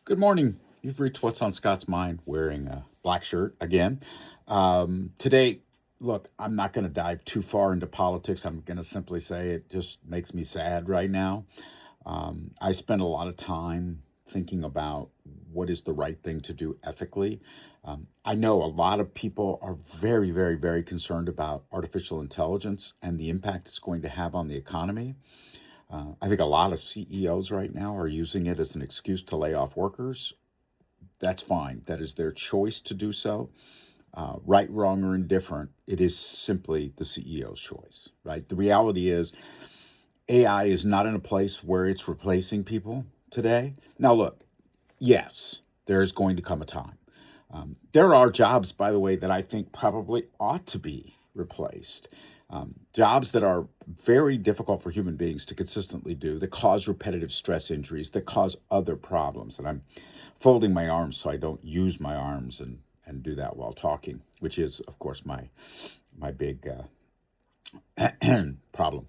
Good morning. You've reached What's on Scott's Mind wearing a black shirt again. Today, look, I'm not going to dive too far into politics. I'm going to simply say it just makes me sad right now. I spend a lot of time thinking about what is the right thing to do ethically. I know a lot of people are very, very, very concerned about artificial intelligence and the impact it's going to have on the economy. I think a lot of CEOs right now are using it as an excuse to lay off workers. That's fine. That is their choice to do so. Right, wrong, or indifferent, it is simply the CEO's choice, right? The reality is AI is not in a place where it's replacing people today. Now, look, yes, there is going to come a time. There are jobs, by the way, that I think probably ought to be replaced. Jobs that are very difficult for human beings to consistently do, that cause repetitive stress injuries, that cause other problems. And I'm folding my arms so I don't use my arms and do that while talking, which is, of course, my big problem.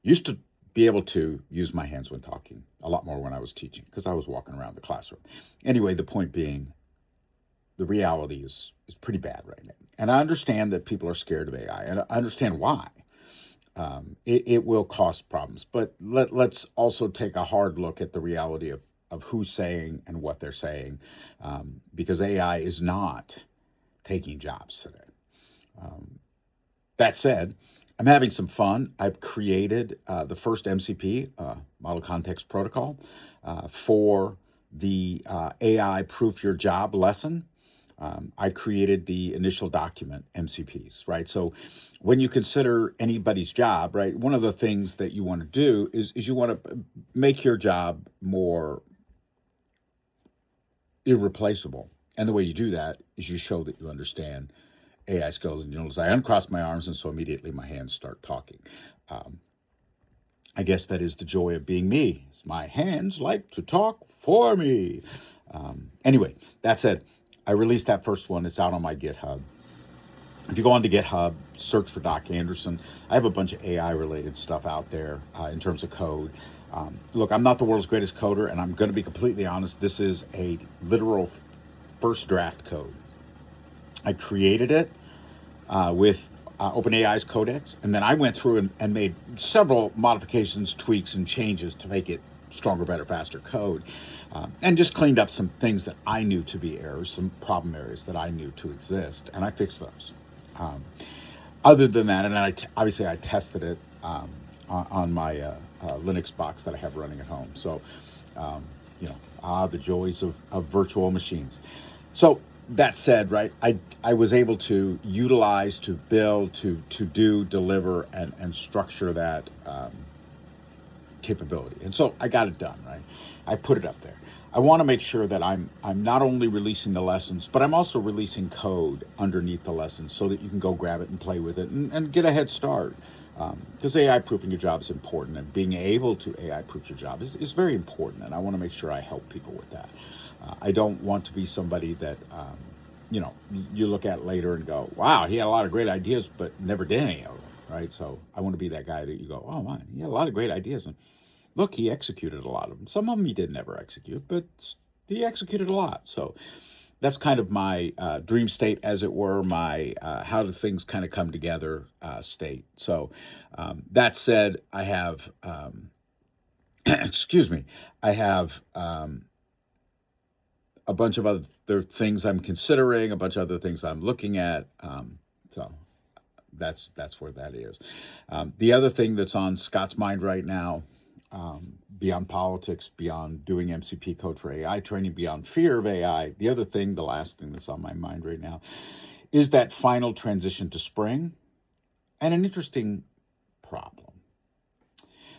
Used to be able to use my hands when talking a lot more when I was teaching because I was walking around the classroom. Anyway, the point being, the reality is pretty bad right now. And I understand that people are scared of AI, and I understand why. It will cause problems, but let's also take a hard look at the reality of who's saying and what they're saying, because AI is not taking jobs today. That said, I'm having some fun. I've created the first MCP, Model Context Protocol, for the AI Proof Your Job lesson. I created the initial document, MCPs, right? So when you consider anybody's job, right, one of the things that you want to do is you want to make your job more irreplaceable. And the way you do that is you show that you understand AI skills. And you notice I uncross my arms, and so immediately my hands start talking. Um, I guess that is the joy of being me. Is my hands like to talk for me. Anyway, that said, I released that first one. It's out on my GitHub. If you go onto GitHub, search for Doc Anderson. I have a bunch of AI related stuff out there in terms of code. Look, I'm not the world's greatest coder, and I'm going to be completely honest. This is a literal first draft code. I created it with OpenAI's Codex, and then I went through and made several modifications, tweaks, and changes to make it stronger, better, faster code, and just cleaned up some things that I knew to be errors, some problem areas that I knew to exist, and I fixed those. Other than that, and obviously I tested it on my Linux box that I have running at home. So, the joys of virtual machines. So that said, right, I was able to utilize, to build, to do, deliver, and structure that capability. And so I got it done, right? I put it up there. I want to make sure that I'm not only releasing the lessons, but I'm also releasing code underneath the lessons so that you can go grab it and play with it and get a head start. Because AI proofing your job is important, and being able to AI proof your job is very important. And I want to make sure I help people with that. I don't want to be somebody that you look at later and go, wow, he had a lot of great ideas, but never did any of them, right? So I want to be that guy that you go, oh man, he had a lot of great ideas, and look, he executed a lot of them. Some of them he did never execute, but he executed a lot. So that's kind of my dream state, as it were, my how do things kind of come together state. So that said, I have, excuse me, I have a bunch of other things I'm considering, a bunch of other things I'm looking at. So that's where that is. The other thing that's on Scott's mind right now, beyond politics, beyond doing MCP code for AI training, beyond fear of AI, the other thing, the last thing that's on my mind right now, is that final transition to spring, and an interesting problem.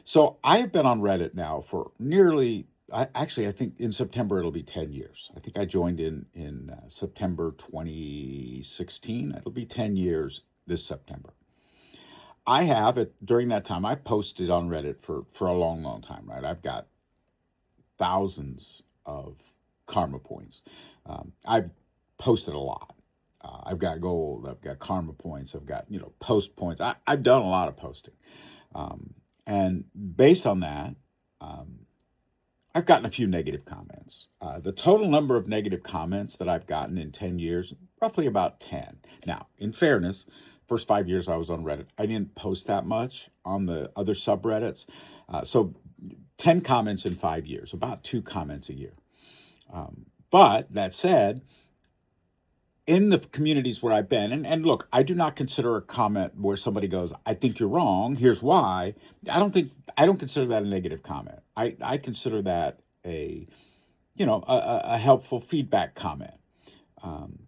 So I have been on Reddit now for nearly, I think in September it'll be 10 years. I think I joined in September 2016. It'll be 10 years this September. I have it during that time. I posted on Reddit for a long, long time, right? I've got thousands of karma points. I've posted a lot. I've got gold. I've got karma points. I've got post points. I've done a lot of posting, and based on that, I've gotten a few negative comments. The total number of negative comments that I've gotten in 10 years, roughly about 10. Now, in fairness, first 5 years I was on Reddit, I didn't post that much on the other subreddits. So 10 comments in 5 years, about 2 comments a year. But that said, in the communities where I've been, and look, I do not consider a comment where somebody goes, I think you're wrong, here's why. I don't consider that a negative comment. I consider that a helpful feedback comment, um,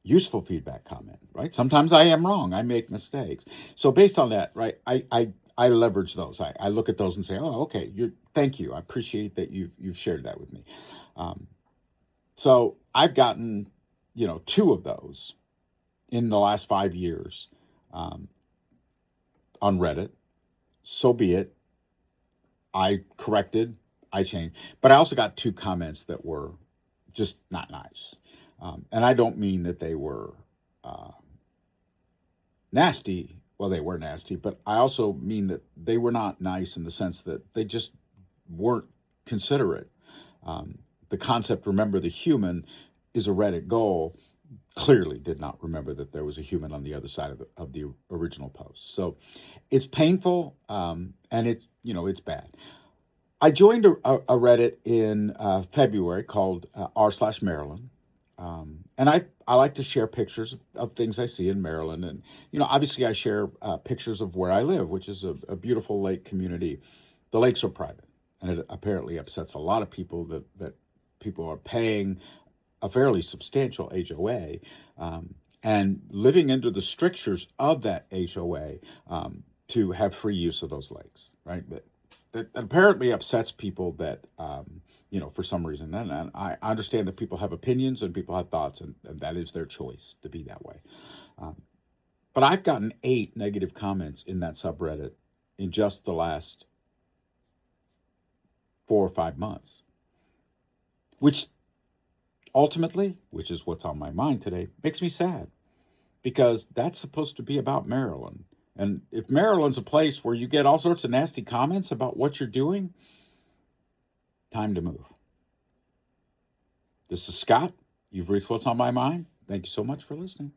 useful feedback comment, right? Sometimes I am wrong, I make mistakes. So based on that, right, I leverage those. I look at those and say, oh, okay, thank you. I appreciate that you've shared that with me. Um, so I've gotten, 2 of those in the last 5 years um, on Reddit. So be it. I corrected, I changed, but I also got 2 comments that were just not nice. And I don't mean that they were uh, nasty. Well, they were nasty, but I also mean that they were not nice in the sense that they just weren't considerate. The concept, remember the human, is a Reddit goal. Clearly did not remember that there was a human on the other side of the original post. So it's painful, and it's bad. I joined a Reddit in February called r/Maryland. And I like to share pictures of things I see in Maryland. And, obviously I share pictures of where I live, which is a beautiful lake community. The lakes are private. And it apparently upsets a lot of people that people are paying a fairly substantial HOA and living under the strictures of that HOA to have free use of those lakes, right? But that apparently upsets people that, for some reason. And I understand that people have opinions and people have thoughts, and that is their choice to be that way. But I've gotten 8 negative comments in that subreddit in just the last 4 or 5 months, which ultimately, which is what's on my mind today, makes me sad because that's supposed to be about Maryland. And if Maryland's a place where you get all sorts of nasty comments about what you're doing, time to move. This is Scott. You've reached What's on My Mind. Thank you so much for listening.